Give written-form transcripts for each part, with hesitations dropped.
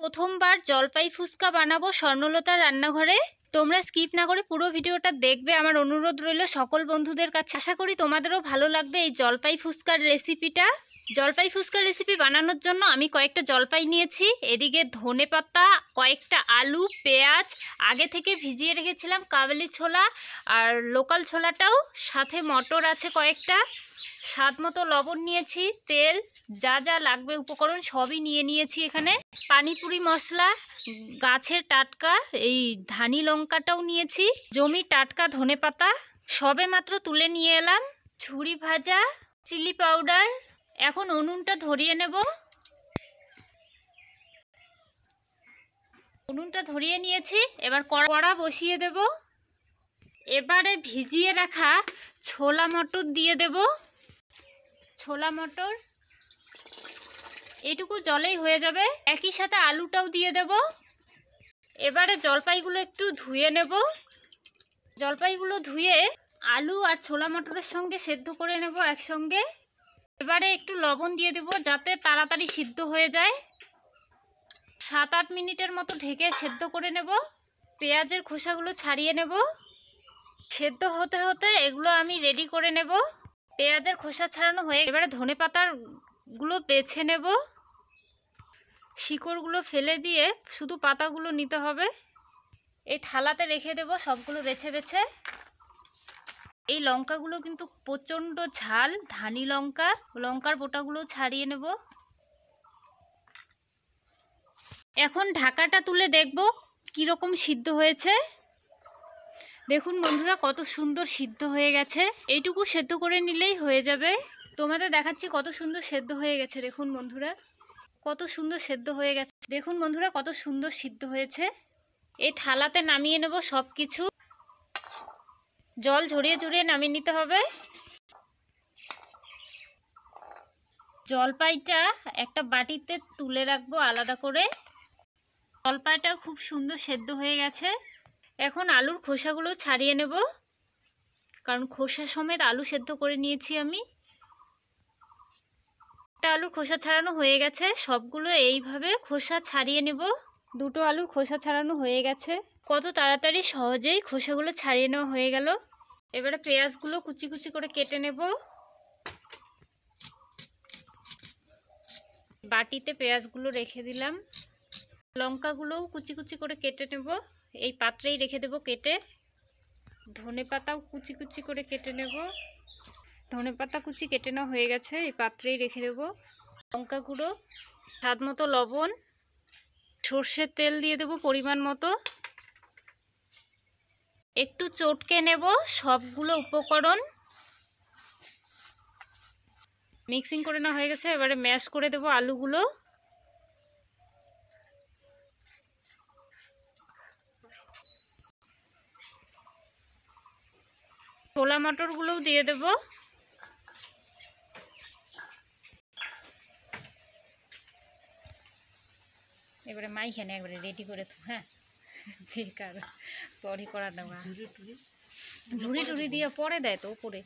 প্রথমবার জলপাই ফুচকা বানাবো স্বর্ণলতার রান্নাঘরে। তোমরা স্কিপ না করে পুরো ভিডিওটা দেখবে, আমার অনুরোধ রইল সকল বন্ধুদের কাছে। আশা করি তোমাদেরও ভালো লাগবে এই জলপাই ফুচকার রেসিপিটা। জলপাই ফুচকার রেসিপি বানানোর জন্য আমি কয়েকটা জলপাই নিয়েছি, এদিকে ধনেপাতা, কয়েকটা আলু, পেঁয়াজ, আগে থেকে ভিজিয়ে রেখেছিলাম কাবেলি ছোলা আর লোকাল ছোলাটাও, সাথে মটর আছে কয়েকটা, স্বাদ মতো লবণ নিয়েছি, তেল, যা যা লাগবে উপকরণ সবই নিয়ে নিয়েছি এখানে। পানিপুরি মশলা, গাছের টাটকা এই ধানি লঙ্কাটাও নিয়েছি, জমি টাটকা ধনেপাতা সবে মাত্র তুলে নিয়ে এলাম, ঝুরি ভাজা, চিলি পাউডার। এখন উনুনটা ধরিয়ে নেব। উনুনটা ধরিয়ে নিয়েছি, এবার কড়া বসিয়ে দেব। এবারে ভিজিয়ে রাখা ছোলা মটর দিয়ে দেব। ছোলা মটর এইটুকু জলেই হয়ে যাবে, একই সাথে আলুটাও দিয়ে দেব। এবারে জলপাইগুলো একটু ধুয়ে নেব। জলপাইগুলো ধুয়ে আলু আর ছোলা মটরের সঙ্গে সেদ্ধ করে নেব একসঙ্গে। এবারে একটু লবণ দিয়ে দেব যাতে তাড়াতাড়ি সিদ্ধ হয়ে যায়। 7-8 মিনিটের মতো ঢেকে সেদ্ধ করে নেব। পেঁয়াজের খোসাগুলো ছাড়িয়ে নেব। সেদ্ধ হতে হতে এগুলো আমি রেডি করে নেব। পেঁয়াজের খোসা ছাড়ানো হয়ে এবারে ধনেপাতাগুলো বেছে নেব। শিকড়গুলো ফেলে দিয়ে শুধু পাতাগুলো নিতে হবে। এই থালাতে রেখে দেব সবগুলো বেছে বেছে। এই লঙ্কাগুলো কিন্তু প্রচণ্ড ঝাল, ধানি লঙ্কা, লঙ্কার বোটাগুলো ছাড়িয়ে নেব। এখন ঢাকাটা তুলে দেখব কীরকম সিদ্ধ হয়েছে। দেখুন বন্ধুরা কত সুন্দর সিদ্ধ হয়ে গেছে। এইটুকু সেদ্ধ করে নিলেই হয়ে যাবে। তোমাদের দেখাচ্ছি কত সুন্দর সেদ্ধ হয়ে গেছে। দেখুন বন্ধুরা কত সুন্দর সেদ্ধ হয়ে গেছে। দেখুন বন্ধুরা কত সুন্দর সিদ্ধ হয়েছে। এই থালাতে নামিয়ে নেব সব কিছু। জল ঝরিয়ে ঝরিয়ে নামিয়ে নিতে হবে। জলপাইটা একটা বাটিতে তুলে রাখবো আলাদা করে। জলপাইটা খুব সুন্দর সেদ্ধ হয়ে গেছে। এখন আলুর খোসাগুলো ছাড়িয়ে নেব, কারণ খোসা সমেত আলু সেদ্ধ করে নিয়েছি আমি। একটা আলুর খোসা ছাড়ানো হয়ে গেছে, সবগুলো এইভাবে খোসা ছাড়িয়ে নেব। দুটো আলুর খোসা ছাড়ানো হয়ে গেছে। কত তাড়াতাড়ি সহজেই খোসাগুলো ছাড়িয়ে নেওয়া হয়ে গেল। এবারে পেঁয়াজগুলো কুচি কুচি করে কেটে নেব। বাটিতে পেঁয়াজগুলো রেখে দিলাম। লঙ্কাগুলোও কুচি কুচি করে কেটে নেব, এই পাত্রেই রেখে দেব কেটে। ধনেপাতাও কুচি কুচি করে কেটে নেব। ধনেপাতা কুচি কেটে নেওয়া হয়ে গেছে, এই পাত্রেই রেখে দেব। লঙ্কা গুঁড়ো, স্বাদ মতো লবণ, সর্ষের তেল দিয়ে দেব পরিমাণ মতো। একটু চটকে নেব সবগুলো উপকরণ। মিক্সিং করে নেওয়া হয়ে গেছে, এবারে ম্যাশ করে দেব আলুগুলো। ছোলা মটরগুলোও দিয়ে দেব। এবারে মাইখানে একবারে রেডি করে তো, হ্যাঁ বেকার পরে করা নেওয়া। ঝুড়ি টুড়ি দিয়ে পরে দেয় তো উপরে।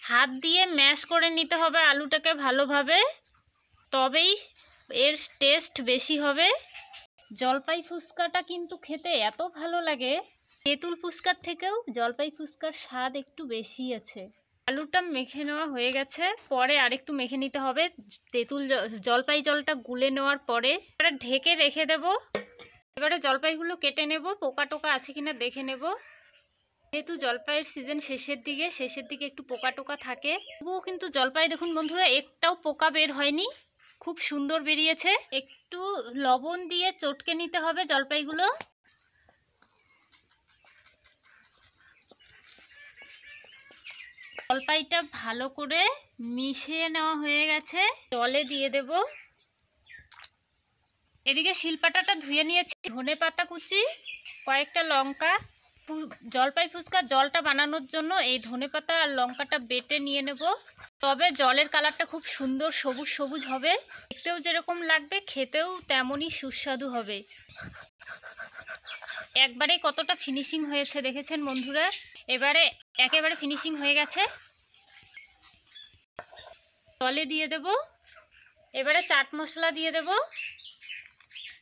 হাত দিয়ে ম্যাশ করে নিতে হবে আলুটাকে ভালোভাবে, তবেই এর টেস্ট বেশি হবে। জলপাই ফুচকাটা কিন্তু খেতে এত ভালো লাগে, তেঁতুল ফুচকার থেকেও জলপাই ফুচকার স্বাদ একটু বেশি আছে। আলুটা মেখে নেওয়া হয়ে গেছে, পরে আরেকটু মেখে নিতে হবে জলপাই জলটা গুলে নেওয়ার পরে। এবারে ঢেকে রেখে দেব। এবারে জলপাইগুলো কেটে নেব, পোকা টোকা আছে কিনা দেখে নেব। যেহেতু জলপাইয়ের সিজন শেষের দিকে একটু পোকা টোকা থাকে, তবুও কিন্তু জলপাই দেখুন বন্ধুরা একটাও পোকা বের হয়নি, খুব সুন্দর বেরিয়েছে। একটু লবণ দিয়ে চটকে নিতে হবে জলপাইগুলো। জলপাইটা ভালো করে মিশিয়ে নেওয়া হয়ে গেছে, জলে দিয়ে দেব। এদিকে শিলপাটাটা ধুয়ে নিয়েছি, ধনেপাতা কুচি, কয়েকটা লঙ্কা। জলপাই ফুচকার জলটা বানানোর জন্য এই ধনেপাতা আর লঙ্কাটা বেটে নিয়ে নেব। তবে জলের কালারটা খুব সুন্দর সবুজ সবুজ হবে, দেখতেও যেরকম লাগবে খেতেও তেমনই সুস্বাদু হবে। একবারে কতটা ফিনিশিং হয়েছে দেখেছেন বন্ধুরা। এবারে একেবারে ফিনিশিং হয়ে গেছে। জলে দিয়ে দেব। এবারে চাট মশলা দিয়ে দেব।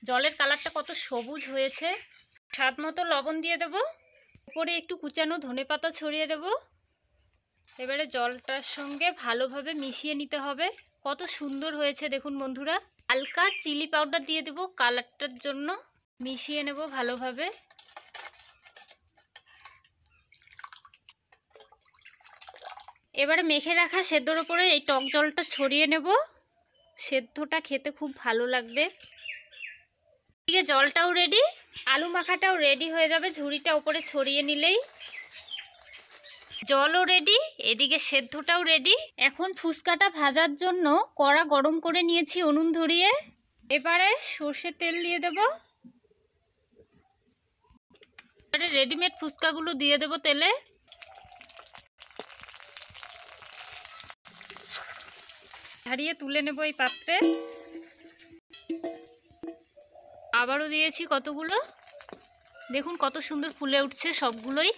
জলের কালারটা কত সবুজ হয়েছে। স্বাদ মতো লবণ দিয়ে দেব। উপরে একটু কুচানো ধনেপাতা ছড়িয়ে দেব। এবারে জলটার সঙ্গে ভালোভাবে মিশিয়ে নিতে হবে। কত সুন্দর হয়েছে দেখুন বন্ধুরা। হালকা চিলি পাউডার দিয়ে দেব কালারটার জন্য। মিশিয়ে নেব ভালোভাবে। এবারে মেখে রাখা সেদ্ধর ওপরে এই টক জলটা ছড়িয়ে নেব। সেদ্ধটা খেতে খুব ভালো লাগবে। এদিকে জলটাও রেডি, আলু মাখাটাও রেডি হয়ে যাবে ঝুড়িটা উপরে ছড়িয়ে নিলেই। জলও রেডি, এদিকে সেদ্ধটাও রেডি। এখন ফুচকাটা ভাজার জন্য কড়া গরম করে নিয়েছি উনুন ধরিয়ে। এবারে সর্ষের তেল দিয়ে দেব। এবারে রেডিমেড ফুচকাগুলো দিয়ে দেব তেলে। ছাড়িয়ে তুলে নেব এই পাত্রে। আবারও দিয়েছি কতগুলো। দেখুন কত সুন্দর ফুলে উঠছে সবগুলোই।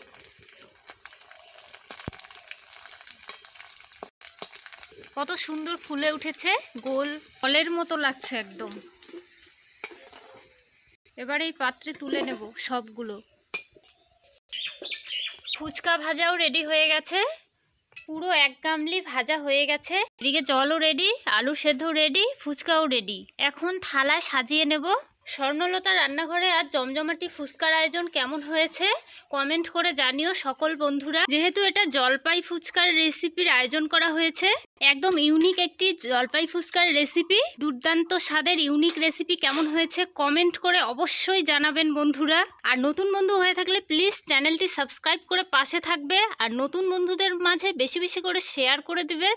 কত সুন্দর ফুলে উঠেছে, গোল ফলের মতো লাগছে একদম। এবার এই পাত্রে তুলে নেব সবগুলো। ফুচকা ভাজাও রেডি হয়ে গেছে, পুরো এক গামলি ভাজা হয়ে গেছে। এদিকে জলও রেডি, আলু সেদ্ধ রেডি, ফুচকাও রেডি। এখন থালায় সাজিয়ে নেব। স্বর্ণলতা রান্নাঘরে আজ জমজমাটি ফুচকার আয়োজন কেমন হয়েছে কমেন্ট করে জানিও সকল বন্ধুরা। যেহেতু এটা জলপাই ফুচকার রেসিপির আয়োজন করা হয়েছে, একদম ইউনিক একটি জলপাই ফুচকার রেসিপি। দুর্দান্ত স্বাদের ইউনিক রেসিপি কেমন হয়েছে কমেন্ট করে অবশ্যই জানাবেন বন্ধুরা। আর নতুন বন্ধু হয়ে থাকলে প্লিজ চ্যানেলটি সাবস্ক্রাইব করে পাশে থাকবে। আর নতুন বন্ধুদের মাঝে বেশি বেশি করে শেয়ার করে দিবে,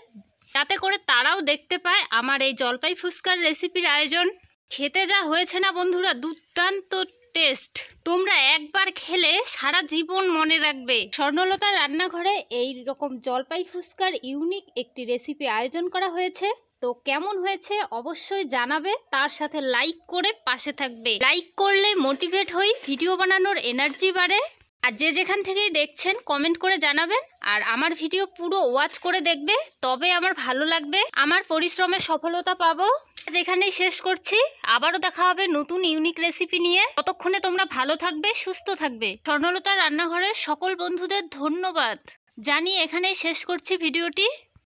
যাতে করে তারাও দেখতে পায় আমার এই জলপাই ফুচকার রেসিপির আয়োজন। খেতে যা হয়েছে না বন্ধুরা, দুর্দান্ত টেস্ট। তোমরা একবার খেলে সারা জীবন মনে রাখবে। স্বর্ণলতার রান্নাঘরে এই রকম জলপাই ফুচকার ইউনিক একটি রেসিপি আয়োজন করা হয়েছে। তো কেমন হয়েছে অবশ্যই জানাবে, তার সাথে লাইক করে পাশে থাকবে। লাইক করলে মোটিভেট হই, ভিডিও বানানোর এনার্জি বাড়ে। আর যে যেখান থেকেই দেখছেন কমেন্ট করে জানাবেন। আর আমার ভিডিও পুরো ওয়াচ করে দেখবে, তবে আমার ভালো লাগবে, আমার পরিশ্রমে সফলতা পাবো। যেখানেই শেষ করছি, আবারও দেখা হবে নতুন ইউনিক রেসিপি নিয়ে। ততক্ষণে তোমরা ভালো থাকবে, সুস্থ থাকবে। স্বর্ণলতার রান্নাঘরের সকল বন্ধুদের ধন্যবাদ জানিয়ে এখানেই শেষ করছি ভিডিওটি।